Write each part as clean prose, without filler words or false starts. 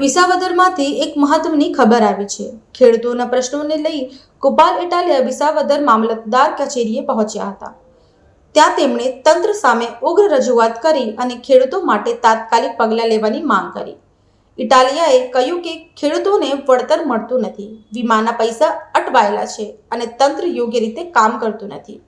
વિસાવદરમાંથી એક મહત્વની ખબર આવી છે। ખેડૂતોના પ્રશ્નોને લઈ ગોપાલ ઇટાલિયા વિસાવદર મામલતદાર કચેરીએ પહોંચ્યા હતા। ત્યાં તેમણે તંત્ર સામે ઉગ્ર રજૂઆત કરી અને ખેડૂતો માટે તાત્કાલિક પગલાં લેવાની માંગ કરી। ઇટાલિયાએ કહ્યું કે ખેડૂતોને વળતર મળતું નથી, વીમાના પૈસા અટવાયેલા છે અને તંત્ર યોગ્ય રીતે કામ કરતું નથી।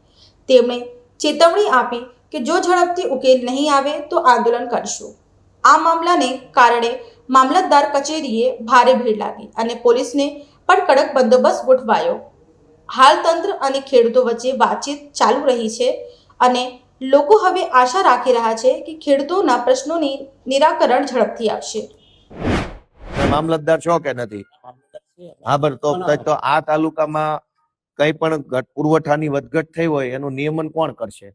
તેમણે ચેતવણી આપી કે જો ઝડપથી ઉકેલ નહીં આવે તો આંદોલન કરશું। આ મામલાને કારણે મામલતદાર કચેરીએ ભારે ભીડ લાગી અને પોલીસને પણ કડક બંદોબસ્ત ગોઠવાયો। હાલ તંત્ર અને ખેડૂતો વચ્ચે વાતચીત ચાલુ રહી છે અને લોકો હવે આશા રાખી રહ્યા છે કે ખેડૂતોના પ્રશ્નોની નિરાકરણ ઝડપથી આવશે। મામલતદાર છો કે નથી? હા, બરાબર। તો આ તાલુકામાં કઈ પણ પુરવઠાની વધઘટ થઈ હોય એનું નિયમન કોણ કરશે?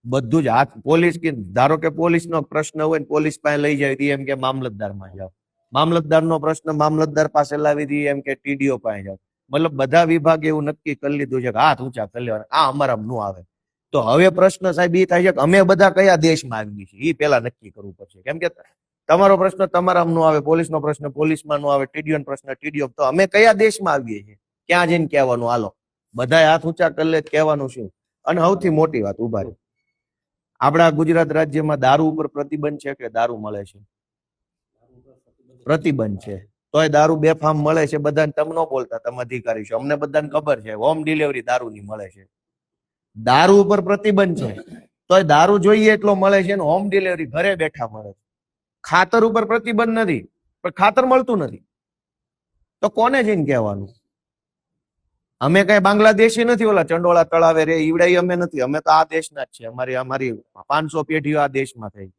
બધું જ હાથ પોલીસ કે ધારો કે પોલીસ નો પ્રશ્ન હોય ને પોલીસ પાસે લઈ જાય એમ કે મામલતદાર માં જાઓ, મામલતદાર નો પ્રશ્ન મામલતદાર પાસે લાવી દઈએ એમ કે ટીડીઓ પાસે જાઓ। મતલબ બધા વિભાગે એવું નક્કી કરી લીધું છે કે હાથ ઊંચા કરી લેવાના, આ અમારા નું આવે। તો હવે પ્રશ્ન સાહેબ એ થાય છે કે અમે બધા કયા દેશમાં આવીએ છીએ એ પેલા નક્કી કરવું પડશે। કેમ કે તમારો પ્રશ્ન તમારા નો આવે, પોલીસ નો પ્રશ્ન પોલીસમાં નો આવે, ટીડીઓ નો પ્રશ્ન ટીડીઓ, તો અમે કયા દેશમાં આવીએ છીએ? ક્યાં જઈને કહેવાનું? હાલો બધા હાથ ઊંચા કરી લે, કહેવાનું શું? અને સૌથી મોટી વાત ઉભા રહી, આપણા ગુજરાત રાજ્યમાં દારૂ ઉપર પ્રતિબંધ છે કે દારૂ મળે છે? પ્રતિબંધ છે, તોય દારૂ બેફામ મળે છે। બધાને તમે ન બોલતા, તમે અધિકારી છો, અમને બધાને ખબર છે હોમ ડિલિવરી દારૂની મળે છે। દારૂ ઉપર પ્રતિબંધ છે તોય દારૂ જોઈએ એટલો મળે છે, હોમ ડિલિવરી ઘરે બેઠા મળે છે। ખાતર ઉપર પ્રતિબંધ નથી પણ ખાતર મળતું નથી, તો કોને જઈને કહેવાનું? અમે કઈ બાંગ્લાદેશી નથી, ઓલા ચંડોળા તળાવે રે ઈવડાઈ અમે નથી, અમે તો આ દેશના જ છે। અમારી 500 પેઢીઓ આ દેશમાં થઈ।